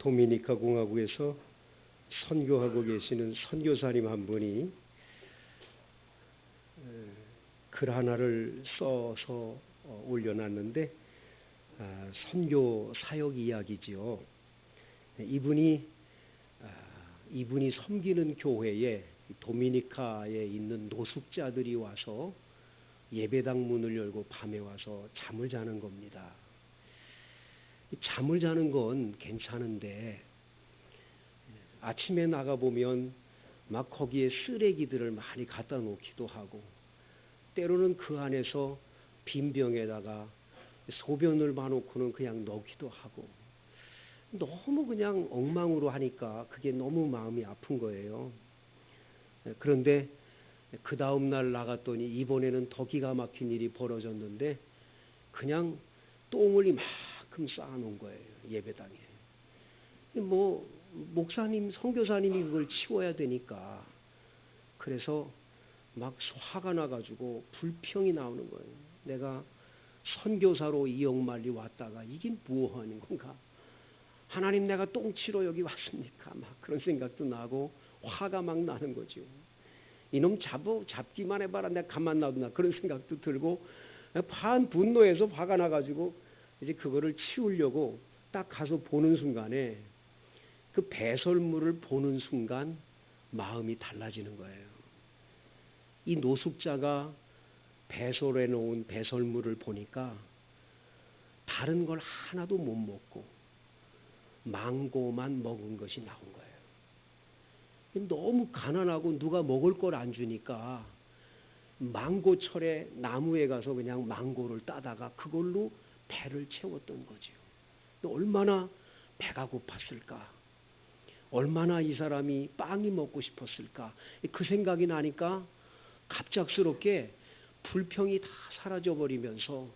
도미니카 공화국에서 선교하고 계시는 선교사님 한 분이 글 하나를 써서 올려놨는데 선교 사역 이야기지요. 이분이 섬기는 교회에 도미니카에 있는 노숙자들이 와서 예배당 문을 열고 밤에 와서 잠을 자는 겁니다. 잠을 자는 건 괜찮은데 아침에 나가보면 막 거기에 쓰레기들을 많이 갖다 놓기도 하고 때로는 그 안에서 빈병에다가 소변을 봐놓고는 그냥 넣기도 하고 너무 그냥 엉망으로 하니까 그게 너무 마음이 아픈 거예요. 그런데 그 다음날 나갔더니 이번에는 더 기가 막힌 일이 벌어졌는데 그냥 똥을 이만큼 쌓아놓은 거예요. 예배당에. 목사님, 선교사님이 그걸 치워야 되니까 그래서 막 화가 나가지고 불평이 나오는 거예요. 내가 선교사로 이 영말리 왔다가 이게 뭐 하는 건가? 하나님, 내가 똥치러 여기 왔습니까? 막 그런 생각도 나고 화가 막 나는 거죠. 이놈 잡기만 해봐라. 내가 가만 놔두나 그런 생각도 들고 반 분노해서 화가 나가지고 이제 그거를 치우려고 딱 가서 보는 순간에 그 배설물을 보는 순간 마음이 달라지는 거예요. 이 노숙자가 배설해 놓은 배설물을 보니까 다른 걸 하나도 못 먹고 망고만 먹은 것이 나온 거예요. 너무 가난하고 누가 먹을 걸 안 주니까 망고철에 나무에 가서 그냥 망고를 따다가 그걸로 배를 채웠던 거죠. 얼마나 배가 고팠을까? 얼마나 이 사람이 빵이 먹고 싶었을까? 그 생각이 나니까 갑작스럽게 불평이 다 사라져버리면서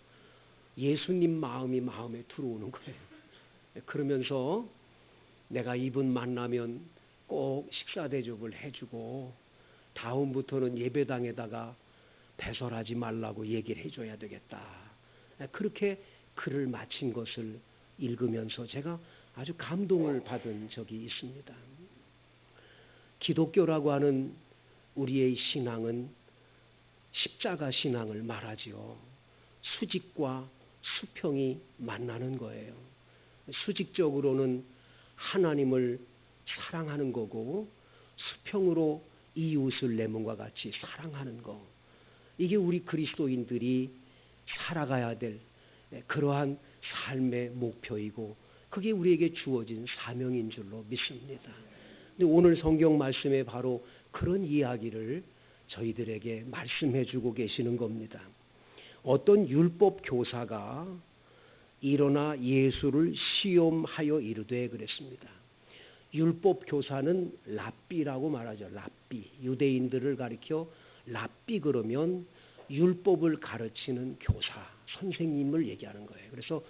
예수님 마음이 마음에 들어오는 거예요. 그러면서 내가 이분 만나면 꼭 식사 대접을 해주고 다음부터는 예배당에다가 배설하지 말라고 얘기를 해줘야 되겠다. 그렇게 글을 마친 것을 읽으면서 제가 아주 감동을 받은 적이 있습니다. 기독교라고 하는 우리의 신앙은 십자가 신앙을 말하지요. 수직과 수평이 만나는 거예요. 수직적으로는 하나님을 사랑하는 거고 수평으로 이웃을 내 몸과 같이 사랑하는 거. 이게 우리 그리스도인들이 살아가야 될 그러한 삶의 목표이고 그게 우리에게 주어진 사명인 줄로 믿습니다. 근데 오늘 성경 말씀에 바로 그런 이야기를 저희들에게 말씀해 주고 계시는 겁니다. 어떤 율법 교사가 일어나 예수를 시험하여 이르되 그랬습니다. 율법 교사는 랍비라고 말하죠. 랍비. 유대인들을 가리켜 랍비 그러면 율법을 가르치는 교사, 선생님을 얘기하는 거예요. 그래서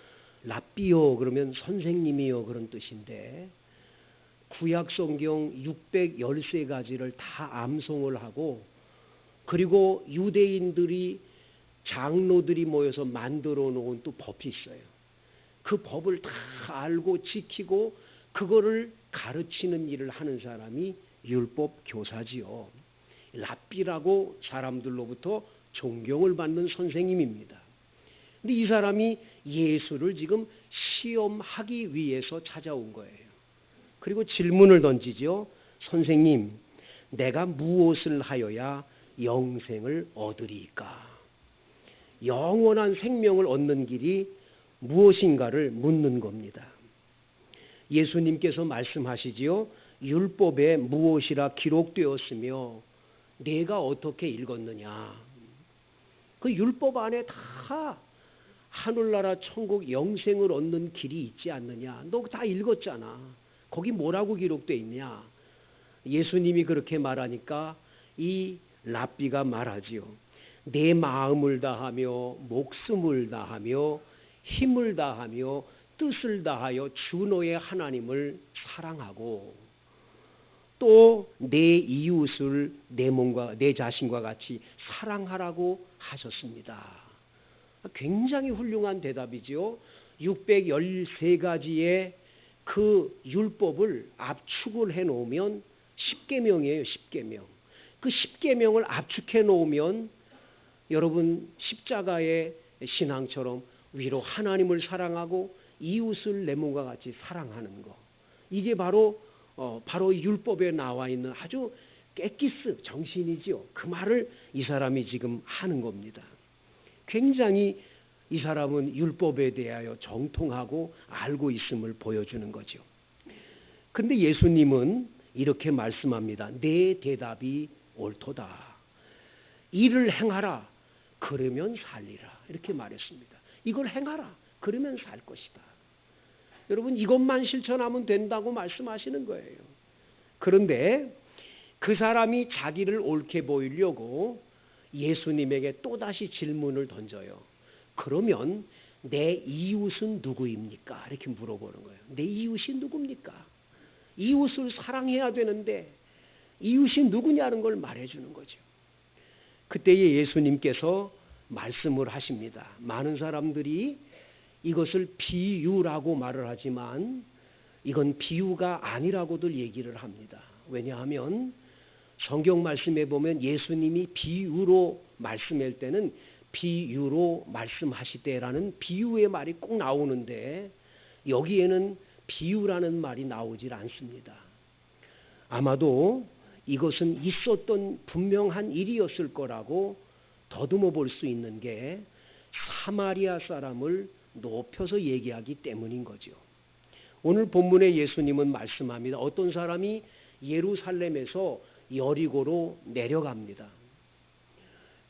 랍비요 그러면 선생님이요 그런 뜻인데 구약 성경 613가지를 다 암송을 하고 그리고 유대인들이 장로들이 모여서 만들어 놓은 또 법이 있어요. 그 법을 다 알고 지키고 그거를 가르치는 일을 하는 사람이 율법 교사지요. 랍비라고 사람들로부터 존경을 받는 선생님입니다. 근데 이 사람이 예수를 지금 시험하기 위해서 찾아온 거예요. 그리고 질문을 던지죠. 선생님, 내가 무엇을 하여야 영생을 얻으리까? 영원한 생명을 얻는 길이 무엇인가를 묻는 겁니다. 예수님께서 말씀하시지요. 율법에 무엇이라 기록되었으며 내가 어떻게 읽었느냐. 그 율법 안에 다 하늘나라 천국 영생을 얻는 길이 있지 않느냐. 너 다 읽었잖아. 거기 뭐라고 기록되어 있냐. 예수님이 그렇게 말하니까 이 랍비가 말하지요. 내 마음을 다하며 목숨을 다하며 힘을 다하며 뜻을 다하여 주 너의 하나님을 사랑하고 또 내 이웃을 내 몸과 내 자신과 같이 사랑하라고 하셨습니다. 굉장히 훌륭한 대답이죠. 613가지의 그 율법을 압축을 해 놓으면 10계명이에요. 10계명. 그 10계명을 압축해 놓으면 여러분 십자가의 신앙처럼 위로 하나님을 사랑하고 이웃을 내 몸과 같이 사랑하는 거. 이게 바로 율법에 나와 있는 아주 깨끼스 정신이지요. 그 말을 이 사람이 지금 하는 겁니다. 굉장히 이 사람은 율법에 대하여 정통하고 알고 있음을 보여주는 거죠. 근데 예수님은 이렇게 말씀합니다. 내 대답이 옳도다. 이를 행하라. 그러면 살리라. 이렇게 말했습니다. 이걸 행하라. 그러면 살 것이다. 여러분 이것만 실천하면 된다고 말씀하시는 거예요. 그런데 그 사람이 자기를 옳게 보이려고 예수님에게 또다시 질문을 던져요. 그러면 내 이웃은 누구입니까? 이렇게 물어보는 거예요. 내 이웃이 누굽니까? 이웃을 사랑해야 되는데 이웃이 누구냐는 걸 말해주는 거죠. 그때에 예수님께서 말씀을 하십니다. 많은 사람들이 이것을 비유라고 말을 하지만 이건 비유가 아니라고들 얘기를 합니다. 왜냐하면 성경 말씀에 보면 예수님이 비유로 말씀할 때는 비유로 말씀하시되라는 비유의 말이 꼭 나오는데 여기에는 비유라는 말이 나오질 않습니다. 아마도 이것은 있었던 분명한 일이었을 거라고 더듬어 볼 수 있는 게 사마리아 사람을 높여서 얘기하기 때문인 거죠. 오늘 본문에 예수님은 말씀합니다. 어떤 사람이 예루살렘에서 여리고로 내려갑니다.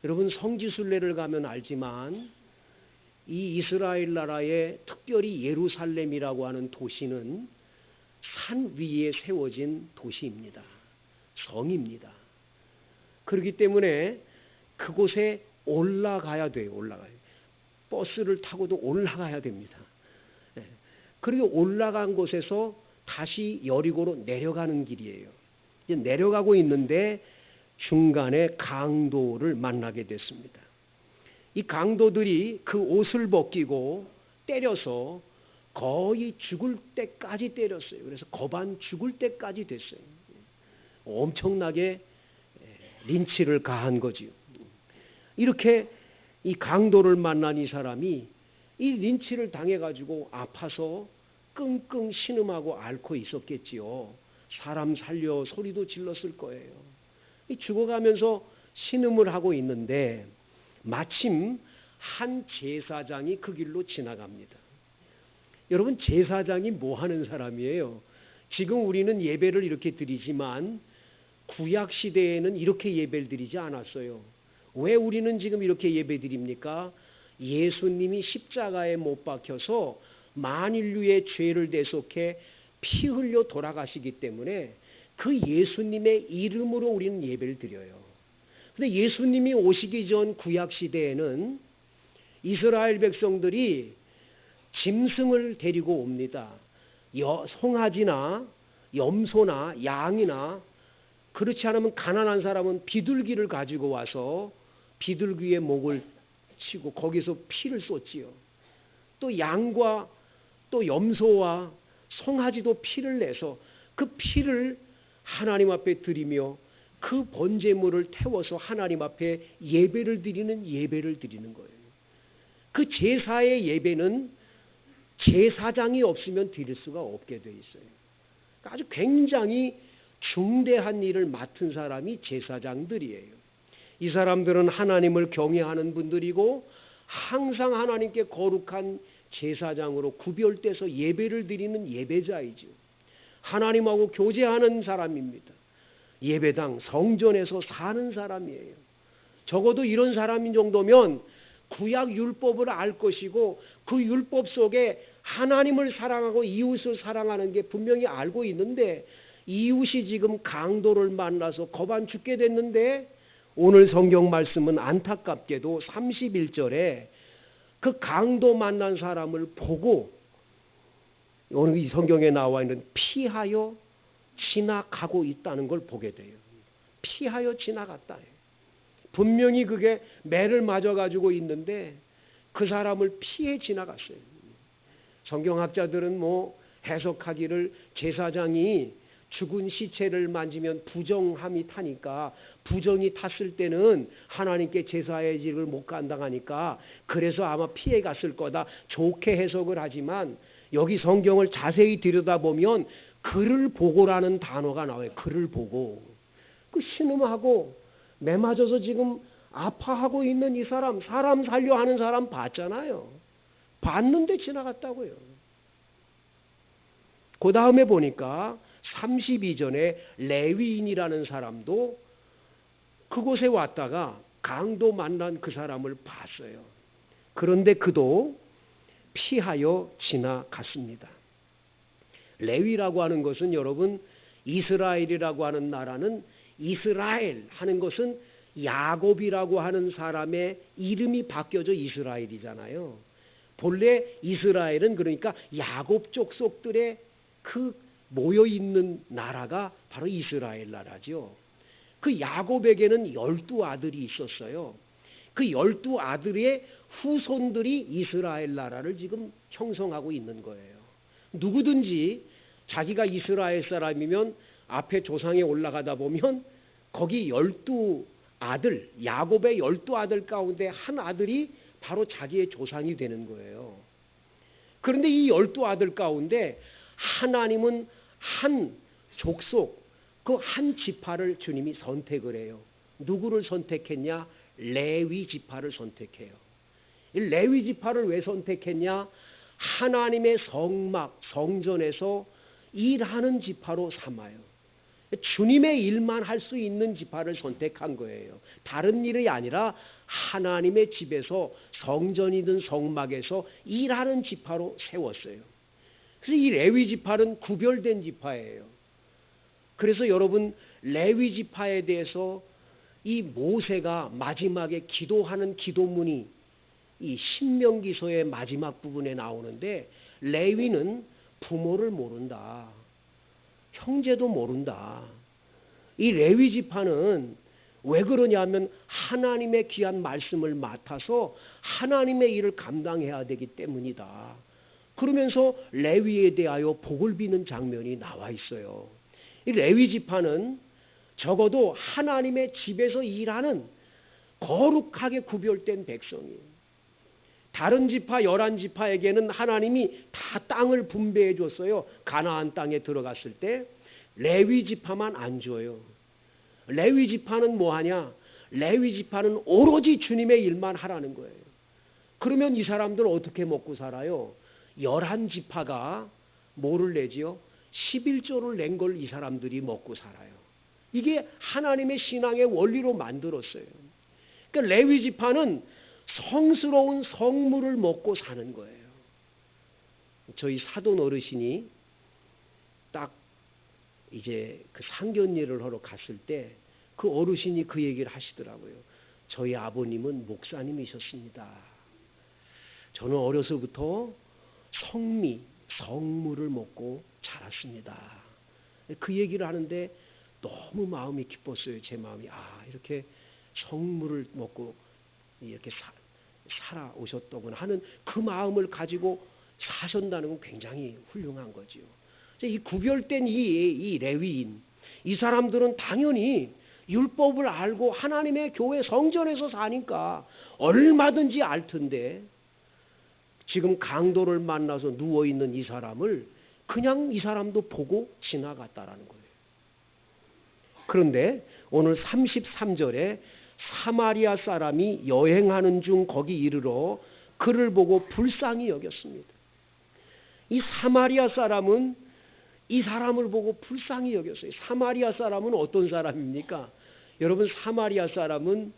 여러분 성지순례를 가면 알지만 이 이스라엘 나라의 특별히 예루살렘이라고 하는 도시는 산 위에 세워진 도시입니다. 성입니다. 그렇기 때문에 그곳에 올라가야 돼요. 버스를 타고도 올라가야 됩니다. 그리고 올라간 곳에서 다시 여리고로 내려가는 길이에요. 내려가고 있는데 중간에 강도를 만나게 됐습니다. 이 강도들이 그 옷을 벗기고 때려서 거의 죽을 때까지 때렸어요. 그래서 거반 죽을 때까지 됐어요. 엄청나게 린치를 가한 거지요. 이렇게 이 강도를 만난 이 사람이 이 린치를 당해가지고 아파서 끙끙 신음하고 앓고 있었겠지요. 사람 살려 소리도 질렀을 거예요. 죽어가면서 신음을 하고 있는데 마침 한 제사장이 그 길로 지나갑니다. 여러분 제사장이 뭐 하는 사람이에요? 지금 우리는 예배를 이렇게 드리지만 구약 시대에는 이렇게 예배를 드리지 않았어요. 왜 우리는 지금 이렇게 예배 드립니까? 예수님이 십자가에 못 박혀서 만인류의 죄를 대속해 피 흘려 돌아가시기 때문에 그 예수님의 이름으로 우리는 예배를 드려요. 그런데 예수님이 오시기 전 구약 시대에는 이스라엘 백성들이 짐승을 데리고 옵니다. 송아지나 염소나 양이나 그렇지 않으면 가난한 사람은 비둘기를 가지고 와서 비둘기의 목을 치고 거기서 피를 쏟지요. 또 양과 또 염소와 송아지도 피를 내서 그 피를 하나님 앞에 드리며 그 번제물을 태워서 하나님 앞에 예배를 드리는 거예요. 그 제사의 예배는 제사장이 없으면 드릴 수가 없게 돼 있어요. 아주 굉장히 중대한 일을 맡은 사람이 제사장들이에요. 이 사람들은 하나님을 경외하는 분들이고 항상 하나님께 거룩한 제사장으로 구별돼서 예배를 드리는 예배자이죠. 하나님하고 교제하는 사람입니다. 예배당 성전에서 사는 사람이에요. 적어도 이런 사람인 정도면 구약 율법을 알 것이고 그 율법 속에 하나님을 사랑하고 이웃을 사랑하는 게 분명히 알고 있는데 이웃이 지금 강도를 만나서 거반 죽게 됐는데 오늘 성경 말씀은 안타깝게도 31절에 그 강도 만난 사람을 보고 오늘 이 성경에 나와 있는 피하여 지나가고 있다는 걸 보게 돼요. 피하여 지나갔다. 분명히 그게 매를 맞아가지고 있는데 그 사람을 피해 지나갔어요. 성경학자들은 해석하기를 제사장이 죽은 시체를 만지면 부정함이 타니까, 부정이 탔을 때는 하나님께 제사의 일을 못 감당하니까 그래서 아마 피해 갔을 거다, 좋게 해석을 하지만 여기 성경을 자세히 들여다보면 그를 보고라는 단어가 나와요. 그를 보고. 그 신음하고 매 맞아서 지금 아파하고 있는 이 사람 살려 하는 사람 봤잖아요. 봤는데 지나갔다고요. 그 다음에 보니까 32절에 레위인이라는 사람도 그곳에 왔다가 강도 만난 그 사람을 봤어요. 그런데 그도 피하여 지나갔습니다. 레위라고 하는 것은 여러분, 이스라엘이라고 하는 나라는, 이스라엘 하는 것은 야곱이라고 하는 사람의 이름이 바뀌어져 이스라엘이잖아요. 본래 이스라엘은 그러니까 야곱 족속들의 그 모여있는 나라가 바로 이스라엘 나라죠. 그 야곱에게는 12아들이 있었어요. 그 12아들의 후손들이 이스라엘 나라를 지금 형성하고 있는 거예요. 누구든지 자기가 이스라엘 사람이면 앞에 조상에 올라가다 보면 거기 12아들, 야곱의 12아들 가운데 한 아들이 바로 자기의 조상이 되는 거예요. 그런데 이 12아들 가운데 하나님은 한 족속, 그 한 지파를 주님이 선택을 해요. 누구를 선택했냐? 레위 지파를 선택해요. 이 레위 지파를 왜 선택했냐? 하나님의 성막, 성전에서 일하는 지파로 삼아요. 주님의 일만 할 수 있는 지파를 선택한 거예요. 다른 일이 아니라 하나님의 집에서, 성전이든 성막에서 일하는 지파로 세웠어요. 그래서 이 레위 지파는 구별된 지파예요. 그래서 여러분, 레위 지파에 대해서 이 모세가 마지막에 기도하는 기도문이 이 신명기서의 마지막 부분에 나오는데, 레위는 부모를 모른다, 형제도 모른다. 이 레위 지파는 왜 그러냐면 하나님의 귀한 말씀을 맡아서 하나님의 일을 감당해야 되기 때문이다. 그러면서 레위에 대하여 복을 비는 장면이 나와 있어요. 이 레위 지파는 적어도 하나님의 집에서 일하는 거룩하게 구별된 백성이에요. 다른 지파 11지파에게는 하나님이 다 땅을 분배해 줬어요. 가나안 땅에 들어갔을 때. 레위 지파만 안 줘요. 레위 지파는 뭐하냐? 레위 지파는 오로지 주님의 일만 하라는 거예요. 그러면 이 사람들 어떻게 먹고 살아요? 11지파가 뭐를 내지요? 11조를 낸 걸 이 사람들이 먹고 살아요. 이게 하나님의 신앙의 원리로 만들었어요. 그러니까 레위 지파는 성스러운 성물을 먹고 사는 거예요. 저희 사돈 어르신이 딱 이제 그 상견례를 하러 갔을 때 그 어르신이 그 얘기를 하시더라고요. 저희 아버님은 목사님이셨습니다. 저는 어려서부터 성미, 성물을 먹고 자랐습니다. 그 얘기를 하는데 너무 마음이 기뻤어요. 제 마음이. 이렇게 성물을 먹고 이렇게 살아오셨더군 하는 그 마음을 가지고 사신다는 건 굉장히 훌륭한 거죠. 이 구별된 이 레위인, 이 사람들은 당연히 율법을 알고 하나님의 교회 성전에서 사니까 얼마든지 알 텐데, 지금 강도를 만나서 누워있는 이 사람을 그냥 이 사람도 보고 지나갔다라는 거예요. 그런데 오늘 33절에 사마리아 사람이 여행하는 중 거기 이르러 그를 보고 불쌍히 여겼습니다. 이 사마리아 사람은 이 사람을 보고 불쌍히 여겼어요. 사마리아 사람은 어떤 사람입니까? 여러분, 사마리아 사람은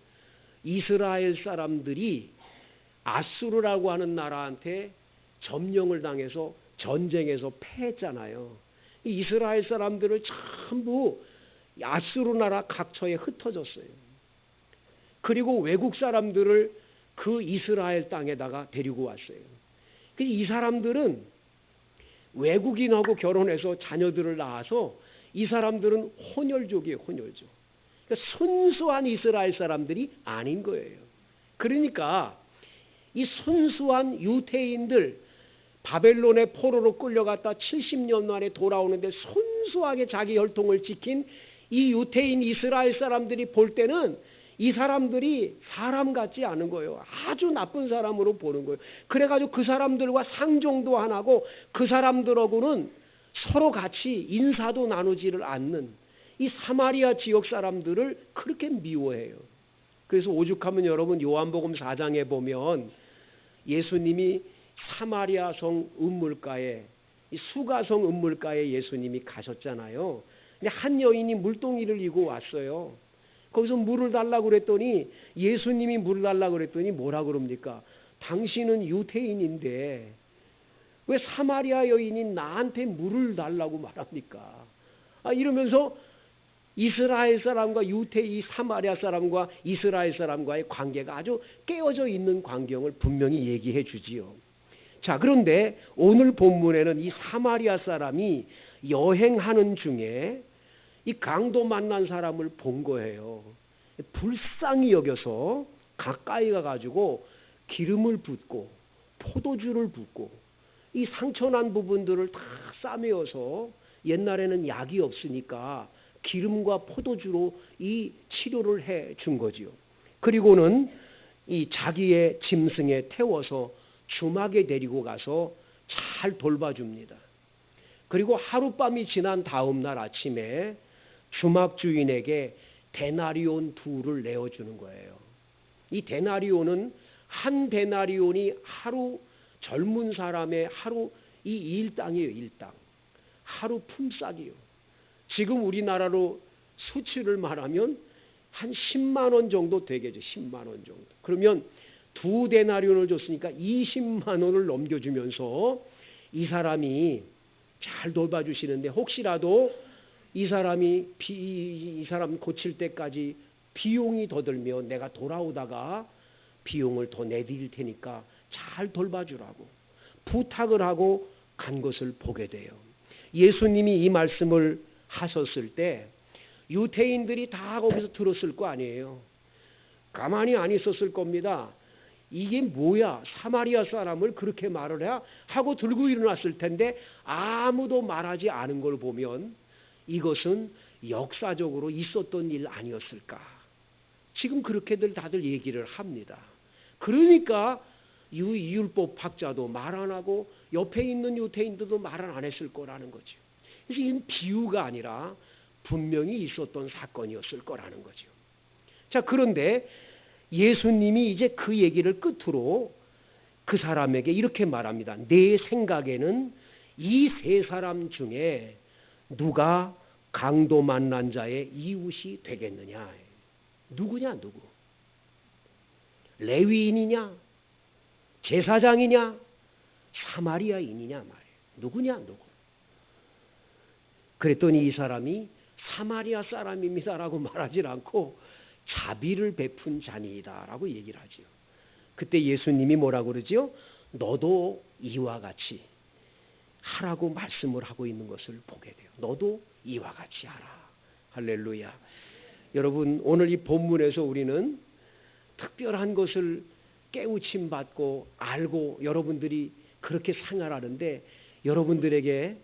이스라엘 사람들이 아수르라고 하는 나라한테 점령을 당해서 전쟁에서 패했잖아요. 이 이스라엘 사람들을 전부 아수르 나라 각처에 흩어졌어요. 그리고 외국 사람들을 그 이스라엘 땅에다가 데리고 왔어요. 이 사람들은 외국인하고 결혼해서 자녀들을 낳아서 이 사람들은 혼혈족이에요. 혼혈족. 그러니까 순수한 이스라엘 사람들이 아닌 거예요. 그러니까 이 순수한 유대인들, 바벨론의 포로로 끌려갔다 70년 만에 돌아오는데 순수하게 자기 혈통을 지킨 이 유태인 이스라엘 사람들이 볼 때는 이 사람들이 사람 같지 않은 거예요. 아주 나쁜 사람으로 보는 거예요. 그래가지고 그 사람들과 상종도 안 하고 그 사람들하고는 서로 같이 인사도 나누지를 않는 이 사마리아 지역 사람들을 그렇게 미워해요. 그래서 오죽하면 여러분 요한복음 4장에 보면 예수님이 사마리아 성 음물가에, 이 수가성 음물가에 예수님이 가셨잖아요. 근데 한 여인이 물동이를 이고 왔어요. 거기서 물을 달라고 그랬더니 예수님이 물을 달라고 그랬더니 뭐라 그럽니까? 당신은 유태인인데 왜 사마리아 여인이 나한테 물을 달라고 말합니까? 이러면서 이스라엘 사람과 유태인 사마리아 사람과 이스라엘 사람과의 관계가 아주 깨어져 있는 광경을 분명히 얘기해 주지요. 자, 그런데 오늘 본문에는 이 사마리아 사람이 여행하는 중에 이 강도 만난 사람을 본 거예요. 불쌍히 여겨서 가까이 가가지고 기름을 붓고 포도주를 붓고 이 상처난 부분들을 다 싸매어서, 옛날에는 약이 없으니까 기름과 포도주로 이 치료를 해 준 거지요. 그리고는 이 자기의 짐승에 태워서 주막에 데리고 가서 잘 돌봐줍니다. 그리고 하룻밤이 지난 다음 날 아침에 주막 주인에게 데나리온 2를 내어주는 거예요. 이 데나리온은 한 데나리온이 하루 젊은 사람의 하루 이 일당이에요. 일당. 하루 품삯이요. 지금 우리나라로 수치를 말하면 한 10만 원 정도 되겠죠. 10만 원 정도. 그러면 2 데나리온을 줬으니까 20만 원을 넘겨주면서 이 사람이 잘 돌봐주시는데 혹시라도 이 사람 고칠 때까지 비용이 더 들면 내가 돌아오다가 비용을 더 내드릴 테니까 잘 돌봐주라고 부탁을 하고 간 것을 보게 돼요. 예수님이 이 말씀을 하셨을 때 유태인들이 다 거기서 들었을 거 아니에요. 가만히 안 있었을 겁니다. 이게 뭐야? 사마리아 사람을 그렇게 말을 해? 하고 들고 일어났을 텐데 아무도 말하지 않은 걸 보면 이것은 역사적으로 있었던 일 아니었을까? 지금 그렇게들 다들 얘기를 합니다. 그러니까 율법학자도 말 안 하고 옆에 있는 유태인들도 말을 안 했을 거라는 거죠. 그래서 이건 비유가 아니라 분명히 있었던 사건이었을 거라는 거죠. 자, 그런데 예수님이 이제 그 얘기를 끝으로 그 사람에게 이렇게 말합니다. 내 생각에는 이 3사람 중에 누가 강도 만난 자의 이웃이 되겠느냐? 누구냐, 누구? 레위인이냐? 제사장이냐? 사마리아인이냐 말이에요. 누구냐, 누구? 그랬더니 이 사람이 사마리아 사람입니다라고 말하지 않고 자비를 베푼 자니이다라고 얘기를 하죠. 그때 예수님이 뭐라고 그러죠? 너도 이와 같이 하라고 말씀을 하고 있는 것을 보게 돼요. 너도 이와 같이 하라. 할렐루야. 여러분, 오늘 이 본문에서 우리는 특별한 것을 깨우침 받고 알고 여러분들이 그렇게 생활하는데 여러분들에게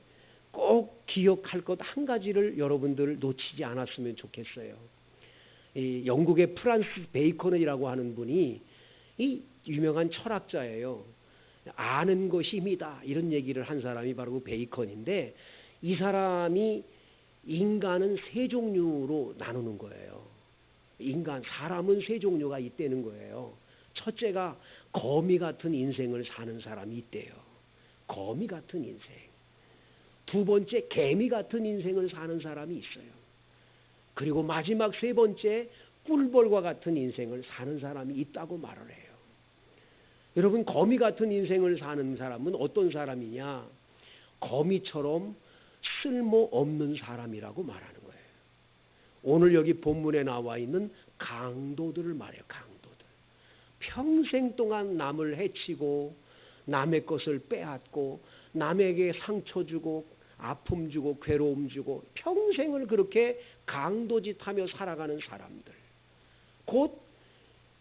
꼭 기억할 것 한 가지를 여러분들 놓치지 않았으면 좋겠어요. 이 영국의 프란스 베이컨이라고 하는 분이 이 유명한 철학자예요. 아는 것이 힘이다 이런 얘기를 한 사람이 바로 베이컨인데, 이 사람이 인간은 3종류로 나누는 거예요. 사람은 3종류가 있다는 거예요. 첫째가 거미 같은 인생을 사는 사람이 있대요. 거미 같은 인생. 2번째 개미 같은 인생을 사는 사람이 있어요. 그리고 마지막 3번째 꿀벌과 같은 인생을 사는 사람이 있다고 말을 해요. 여러분, 거미 같은 인생을 사는 사람은 어떤 사람이냐? 거미처럼 쓸모없는 사람이라고 말하는 거예요. 오늘 여기 본문에 나와 있는 강도들을 말해요. 강도들. 평생 동안 남을 해치고 남의 것을 빼앗고 남에게 상처 주고 아픔 주고 괴로움 주고 평생을 그렇게 강도짓하며 살아가는 사람들, 곧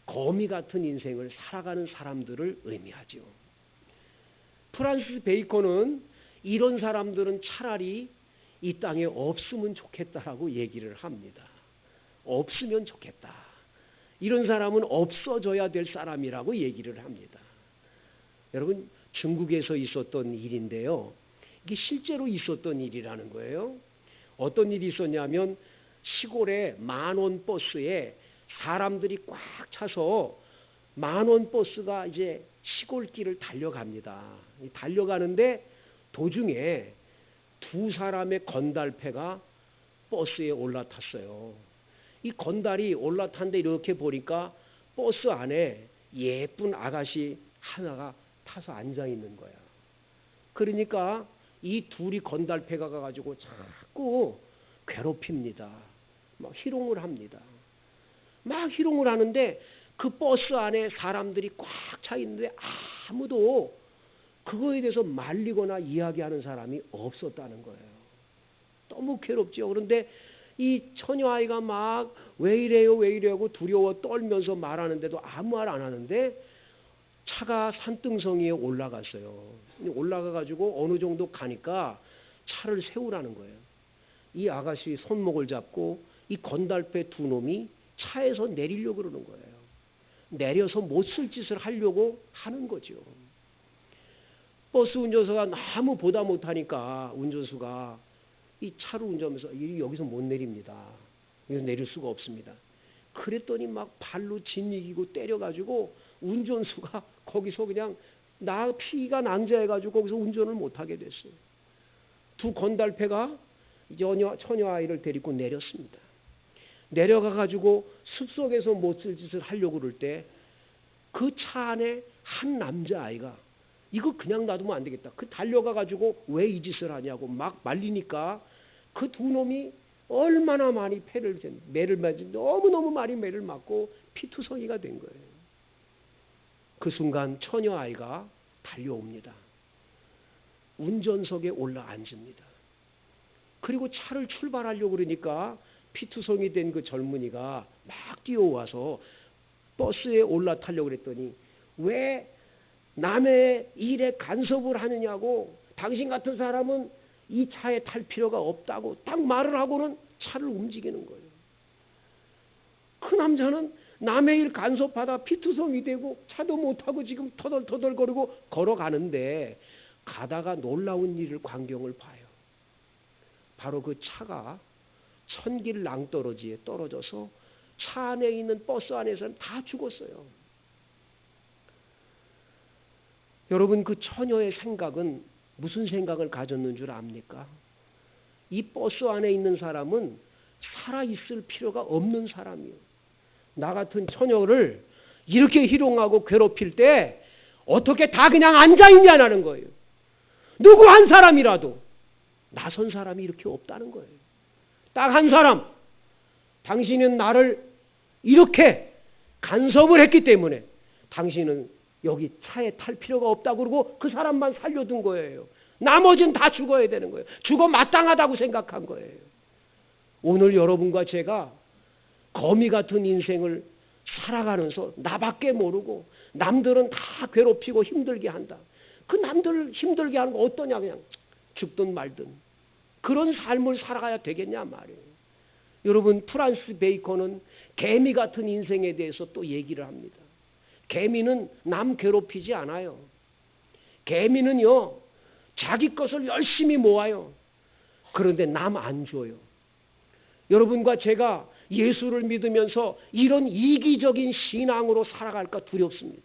거미 같은 인생을 살아가는 사람들을 의미하죠. 프란시스 베이컨은 이런 사람들은 차라리 이 땅에 없으면 좋겠다라고 얘기를 합니다. 없으면 좋겠다. 이런 사람은 없어져야 될 사람이라고 얘기를 합니다. 여러분, 중국에서 있었던 일인데요. 이게 실제로 있었던 일이라는 거예요. 어떤 일이 있었냐면 시골에 만원 버스에 사람들이 꽉 차서 만원 버스가 이제 시골길을 달려갑니다. 달려가는데 도중에 두 사람의 건달패가 버스에 올라탔어요. 이 건달이 올라탔는데 이렇게 보니까 버스 안에 예쁜 아가씨 하나가 타서 앉아 있는 거야. 그러니까 이 둘이 건달패가 가가지고 자꾸 괴롭힙니다. 막 희롱을 합니다. 막 희롱을 하는데 그 버스 안에 사람들이 꽉 차 있는데 아무도 그거에 대해서 말리거나 이야기하는 사람이 없었다는 거예요. 너무 괴롭죠. 그런데 이 처녀아이가 막 왜 이래요 왜 이래요 하고 두려워 떨면서 말하는데도 아무 말 안 하는데 차가 산등성이에 올라갔어요. 올라가가지고 어느 정도 가니까 차를 세우라는 거예요. 이 아가씨 손목을 잡고 이 건달패 두 놈이 차에서 내리려고 그러는 거예요. 내려서 못 쓸 짓을 하려고 하는 거죠. 버스 운전수가 너무 보다 못하니까 운전수가 이 차를 운전하면서 여기서 못 내립니다. 여기서 내릴 수가 없습니다. 그랬더니 막 발로 짓이기고 때려가지고 운전수가 거기서 그냥 피가 낭자해가지고 거기서 운전을 못하게 됐어요. 두 건달패가 처녀 아이를 데리고 내렸습니다. 내려가가지고 숲속에서 못 쓸 짓을 하려고 그럴 때 그 차 안에 한 남자아이가 이거 그냥 놔두면 안 되겠다. 그 달려가가지고 왜 이 짓을 하냐고 막 말리니까 그 두 놈이 얼마나 많이 매를 맞은 너무너무 많이 매를 맞고 피투성이가 된 거예요. 그 순간 처녀 아이가 달려옵니다. 운전석에 올라 앉습니다. 그리고 차를 출발하려고 그러니까 피투성이 된 그 젊은이가 막 뛰어와서 버스에 올라타려고 그랬더니 왜 남의 일에 간섭을 하느냐고 당신 같은 사람은 이 차에 탈 필요가 없다고 딱 말을 하고는 차를 움직이는 거예요. 그 남자는 남의 일 간섭하다 피투성이 되고 차도 못하고 지금 터덜터덜거리고 걸어가는데 가다가 놀라운 일을 광경을 봐요. 바로 그 차가 천길 낭떠러지에 떨어져서 차 안에 있는 버스 안에서는 다 죽었어요. 여러분, 그 처녀의 생각은 무슨 생각을 가졌는 줄 압니까? 이 버스 안에 있는 사람은 살아있을 필요가 없는 사람이에요. 나 같은 처녀를 이렇게 희롱하고 괴롭힐 때 어떻게 다 그냥 앉아있냐는 거예요. 누구 한 사람이라도 나선 사람이 이렇게 없다는 거예요. 딱 한 사람, 당신은 나를 이렇게 간섭을 했기 때문에 당신은 여기 차에 탈 필요가 없다고 그러고 그 사람만 살려둔 거예요. 나머지는 다 죽어야 되는 거예요. 죽어 마땅하다고 생각한 거예요. 오늘 여러분과 제가 거미 같은 인생을 살아가면서 나밖에 모르고 남들은 다 괴롭히고 힘들게 한다. 그 남들을 힘들게 하는 거 어떠냐, 그냥 죽든 말든 그런 삶을 살아가야 되겠냐 말이에요. 여러분, 프란시스 베이컨은 개미 같은 인생에 대해서 또 얘기를 합니다. 개미는 남 괴롭히지 않아요. 개미는요, 자기 것을 열심히 모아요. 그런데 남 안 줘요. 여러분과 제가 예수를 믿으면서 이런 이기적인 신앙으로 살아갈까 두렵습니다.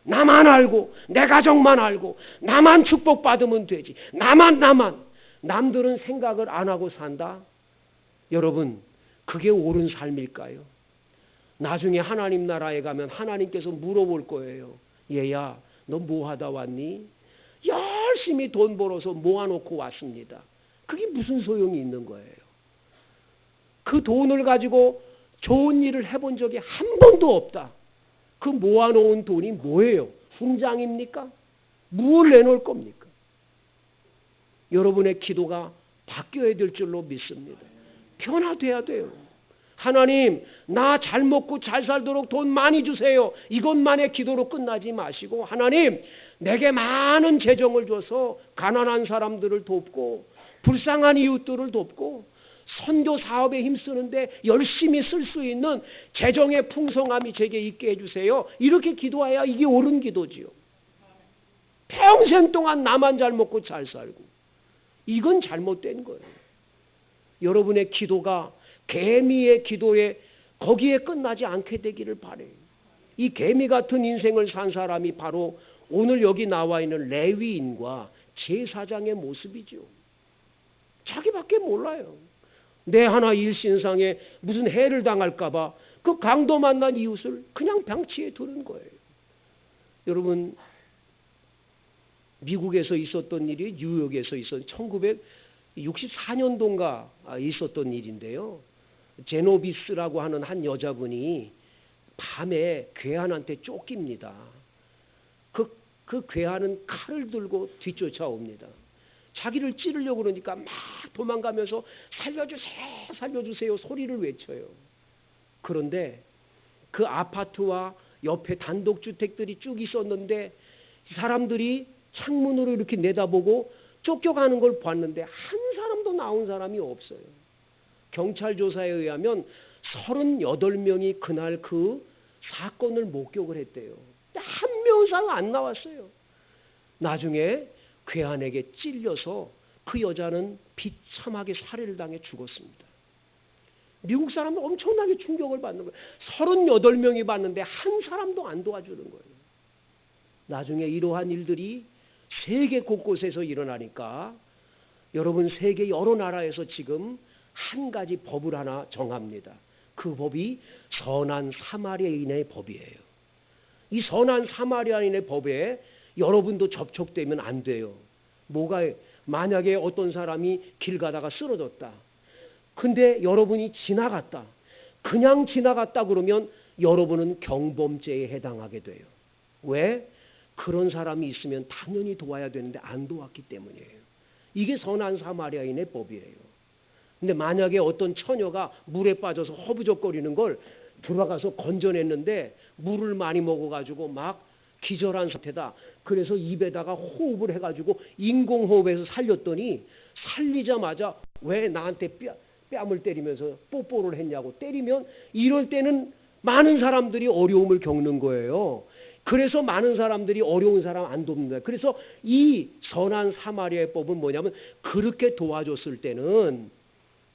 나만 알고 내 가족만 알고 나만 축복받으면 되지. 나만 남들은 생각을 안 하고 산다. 여러분, 그게 옳은 삶일까요? 나중에 하나님 나라에 가면 하나님께서 물어볼 거예요. 얘야, 너 뭐 하다 왔니? 열심히 돈 벌어서 모아놓고 왔습니다. 그게 무슨 소용이 있는 거예요? 그 돈을 가지고 좋은 일을 해본 적이 한 번도 없다. 그 모아놓은 돈이 뭐예요? 훈장입니까? 뭘 내놓을 겁니까? 여러분의 기도가 바뀌어야 될 줄로 믿습니다. 변화돼야 돼요. 하나님, 나 잘 먹고 잘 살도록 돈 많이 주세요. 이것만의 기도로 끝나지 마시고, 하나님, 내게 많은 재정을 줘서 가난한 사람들을 돕고 불쌍한 이웃들을 돕고 선교 사업에 힘쓰는데 열심히 쓸 수 있는 재정의 풍성함이 제게 있게 해주세요. 이렇게 기도해야 이게 옳은 기도지요. 평생 동안 나만 잘 먹고 잘 살고, 이건 잘못된 거예요. 여러분의 기도가 개미의 기도에 거기에 끝나지 않게 되기를 바래요. 이 개미 같은 인생을 산 사람이 바로 오늘 여기 나와 있는 레위인과 제사장의 모습이죠. 자기밖에 몰라요. 내 하나 일신상에 무슨 해를 당할까 봐 그 강도 만난 이웃을 그냥 방치해 두는 거예요. 여러분, 미국에서 있었던 일이 뉴욕에서 있었던 1964년도인가 있었던 일인데요. 제노비스라고 하는 한 여자분이 밤에 괴한한테 쫓깁니다. 그 괴한은 칼을 들고 뒤쫓아옵니다. 자기를 찌르려고 그러니까 막 도망가면서 살려주세요, 살려주세요 소리를 외쳐요. 그런데 그 아파트와 옆에 단독주택들이 쭉 있었는데 사람들이 창문으로 이렇게 내다보고 쫓겨가는 걸 봤는데 한 사람도 나온 사람이 없어요. 경찰 조사에 의하면 38명이 그날 그 사건을 목격을 했대요. 한 명 이상 안 나왔어요. 나중에 괴한에게 찔려서 그 여자는 비참하게 살해를 당해 죽었습니다. 미국 사람은 엄청나게 충격을 받는 거예요. 38명이 봤는데 한 사람도 안 도와주는 거예요. 나중에 이러한 일들이 세계 곳곳에서 일어나니까 여러분, 세계 여러 나라에서 지금 한 가지 법을 하나 정합니다. 그 법이 선한 사마리아인의 법이에요. 이 선한 사마리아인의 법에 여러분도 접촉되면 안 돼요. 만약에 어떤 사람이 길 가다가 쓰러졌다. 근데 여러분이 지나갔다. 그냥 지나갔다 그러면 여러분은 경범죄에 해당하게 돼요. 왜? 그런 사람이 있으면 당연히 도와야 되는데 안 도왔기 때문이에요. 이게 선한 사마리아인의 법이에요. 근데 만약에 어떤 처녀가 물에 빠져서 허부적거리는 걸 들어가서 건져냈는데 물을 많이 먹어가지고 막 기절한 상태다. 그래서 입에다가 호흡을 해가지고 인공호흡해서 살렸더니 살리자마자 왜 나한테 뺨을 때리면서 뽀뽀를 했냐고 때리면 이럴 때는 많은 사람들이 어려움을 겪는 거예요. 그래서 많은 사람들이 어려운 사람 안 돕는다. 그래서 이 선한 사마리아의 법은 뭐냐면 그렇게 도와줬을 때는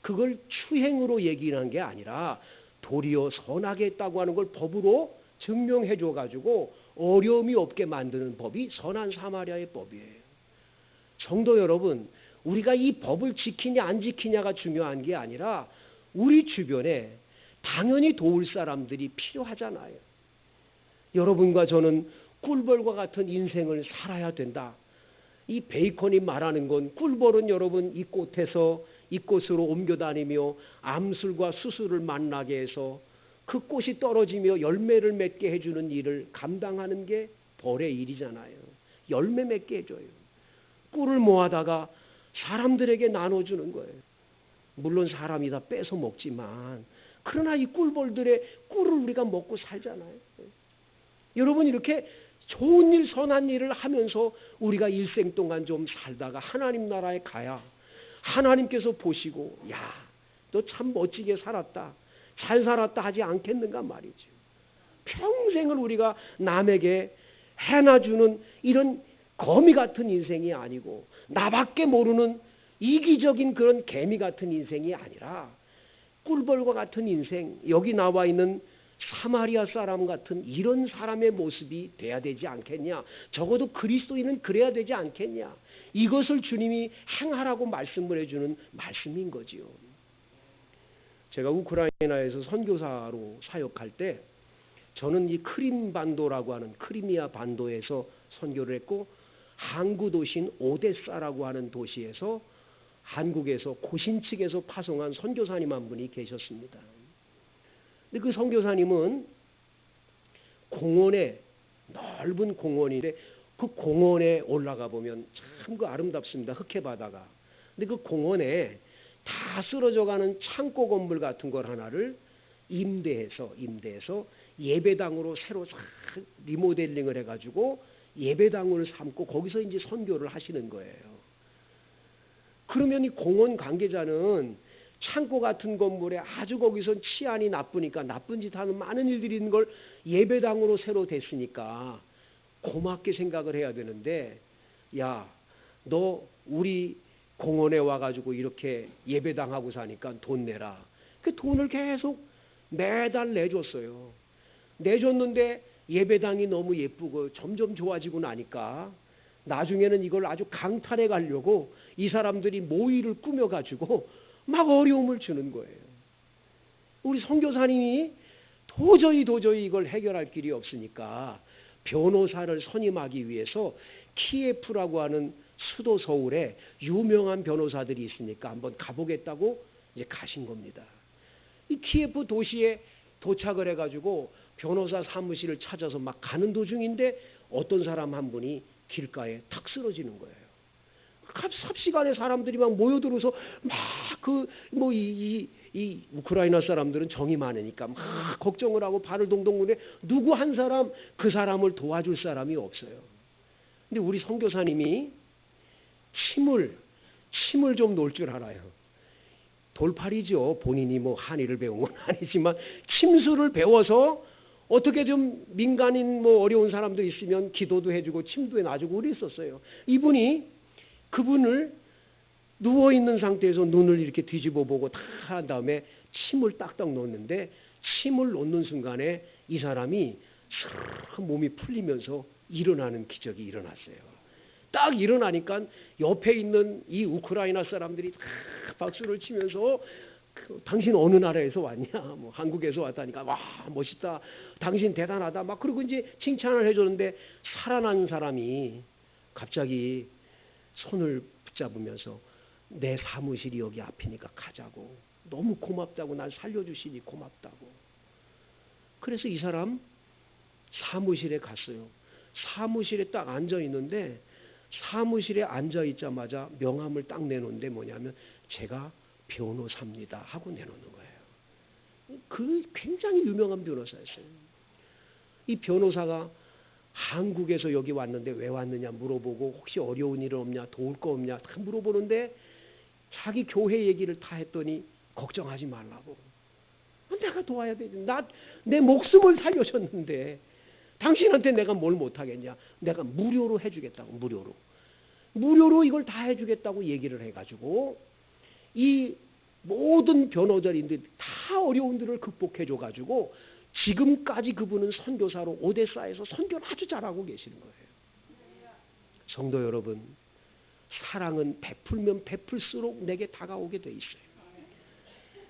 그걸 추행으로 얘기한 게 아니라 도리어 선하게 했다고 하는 걸 법으로 증명해 줘가지고 어려움이 없게 만드는 법이 선한 사마리아의 법이에요. 성도 여러분, 우리가 이 법을 지키냐 안 지키냐가 중요한 게 아니라 우리 주변에 당연히 도울 사람들이 필요하잖아요. 여러분과 저는 꿀벌과 같은 인생을 살아야 된다. 이 베이컨이 말하는 건 꿀벌은 여러분 이 꽃에서 이 꽃으로 옮겨 다니며 암술과 수술을 만나게 해서 그 꽃이 떨어지며 열매를 맺게 해주는 일을 감당하는 게 벌의 일이잖아요. 열매 맺게 해줘요. 꿀을 모아다가 사람들에게 나눠주는 거예요. 물론 사람이 다 뺏어 먹지만 그러나 이 꿀벌들의 꿀을 우리가 먹고 살잖아요. 여러분, 이렇게 좋은 일 선한 일을 하면서 우리가 일생 동안 좀 살다가 하나님 나라에 가야 하나님께서 보시고 야, 너 참 멋지게 살았다, 잘 살았다 하지 않겠는가 말이죠. 평생을 우리가 남에게 해놔주는 이런 거미 같은 인생이 아니고 나밖에 모르는 이기적인 그런 개미 같은 인생이 아니라 꿀벌과 같은 인생, 여기 나와 있는 사마리아 사람 같은 이런 사람의 모습이 돼야 되지 않겠냐. 적어도 그리스도인은 그래야 되지 않겠냐. 이것을 주님이 행하라고 말씀을 해주는 말씀인 거지요. 제가 우크라이나에서 선교사로 사역할 때 저는 이 크림 반도라고 하는 크리미아 반도에서 선교를 했고 항구 도시인 오데사라고 하는 도시에서 한국에서 고신 측에서 파송한 선교사님 한 분이 계셨습니다. 근데 그 선교사님은 공원에, 넓은 공원인데 그 공원에 올라가 보면 참 그 아름답습니다. 흑해바다가. 근데 그 공원에 다 쓰러져가는 창고 건물 같은 걸 하나를 임대해서 예배당으로 새로 리모델링을 해가지고 예배당을 삼고 거기서 이제 선교를 하시는 거예요. 그러면 이 공원 관계자는 창고 같은 건물에 아주 거기선 치안이 나쁘니까 나쁜 짓 하는 많은 일들이 있는 걸 예배당으로 새로 됐으니까 고맙게 생각을 해야 되는데, 야, 너 우리 공원에 와가지고 이렇게 예배당하고 사니까 돈 내라. 그 돈을 계속 매달 내줬어요. 내줬는데 예배당이 너무 예쁘고 점점 좋아지고 나니까 나중에는 이걸 아주 강탈해 가려고 이 사람들이 모의를 꾸며가지고 막 어려움을 주는 거예요. 우리 선교사님이 도저히 이걸 해결할 길이 없으니까 변호사를 선임하기 위해서 키예프라고 하는 수도 서울에 유명한 변호사들이 있으니까 한번 가보겠다고 이제 가신 겁니다. 이 키예프 도시에 도착을 해가지고 변호사 사무실을 찾아서 막 가는 도중인데 어떤 사람 한 분이 길가에 탁 쓰러지는 거예요. 삽시간에 사람들이 막 모여들어서 막 이 우크라이나 사람들은 정이 많으니까 막 걱정을 하고 발을 동동 구르는데 누구 한 사람 그 사람을 도와줄 사람이 없어요. 근데 우리 선교사님이 침을 좀 놓을 줄 알아요. 돌팔이죠. 본인이 뭐 한의를 배운 건 아니지만 침수를 배워서 어떻게 좀 민간인 뭐 어려운 사람들 있으면 기도도 해주고 침도 놔주고 그랬었어요. 이분이 그분을 누워있는 상태에서 눈을 이렇게 뒤집어 보고 다 한 다음에 침을 딱딱 놓는데 침을 놓는 순간에 이 사람이 슥 몸이 풀리면서 일어나는 기적이 일어났어요. 딱 일어나니까 옆에 있는 이 우크라이나 사람들이 다 박수를 치면서 당신 어느 나라에서 왔냐? 뭐 한국에서 왔다니까 와 멋있다. 당신 대단하다. 막 그러고 이제 칭찬을 해줬는데 살아난 사람이 갑자기 손을 붙잡으면서 내 사무실이 여기 앞이니까 가자고. 너무 고맙다고. 날 살려주시니 고맙다고. 그래서 이 사람 사무실에 갔어요. 사무실에 딱 앉아 있는데 사무실에 앉아 있자마자 명함을 딱 내놓는데 뭐냐면 제가 변호사입니다 하고 내놓는 거예요. 그 굉장히 유명한 변호사였어요. 이 변호사가 한국에서 여기 왔는데 왜 왔느냐 물어보고 혹시 어려운 일 없냐 도울 거 없냐 다 물어보는데 자기 교회 얘기를 다 했더니 걱정하지 말라고. 내가 도와야 돼. 내 목숨을 살려줬는데 당신한테 내가 뭘 못하겠냐. 내가 무료로 해주겠다고. 무료로 이걸 다 해주겠다고 얘기를 해가지고 이 모든 변호자인들 다 어려움들을 극복해줘가지고 지금까지 그분은 선교사로 오데사에서 선교를 아주 잘하고 계시는 거예요. 성도 여러분, 사랑은 베풀면 베풀수록 내게 다가오게 돼 있어요.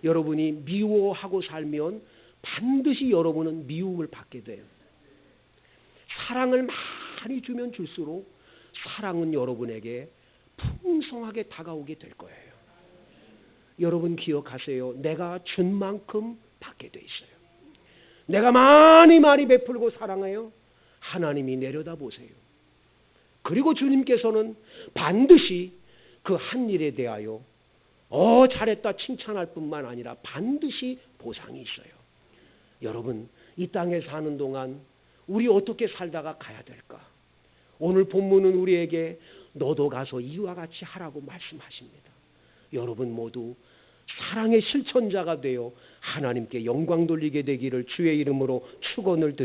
여러분이 미워하고 살면 반드시 여러분은 미움을 받게 돼요. 사랑을 많이 주면 줄수록 사랑은 여러분에게 풍성하게 다가오게 될 거예요. 여러분 기억하세요. 내가 준 만큼 받게 돼 있어요. 내가 많이 베풀고 사랑해요. 하나님이 내려다보세요. 그리고 주님께서는 반드시 그 한 일에 대하여 잘했다 칭찬할 뿐만 아니라 반드시 보상이 있어요. 여러분 이 땅에 사는 동안 우리 어떻게 살다가 가야 될까? 오늘 본문은 우리에게 너도 가서 이와 같이 하라고 말씀하십니다. 여러분 모두 사랑의 실천자가 되어 하나님께 영광 돌리게 되기를 주의 이름으로 축원을 드립니다.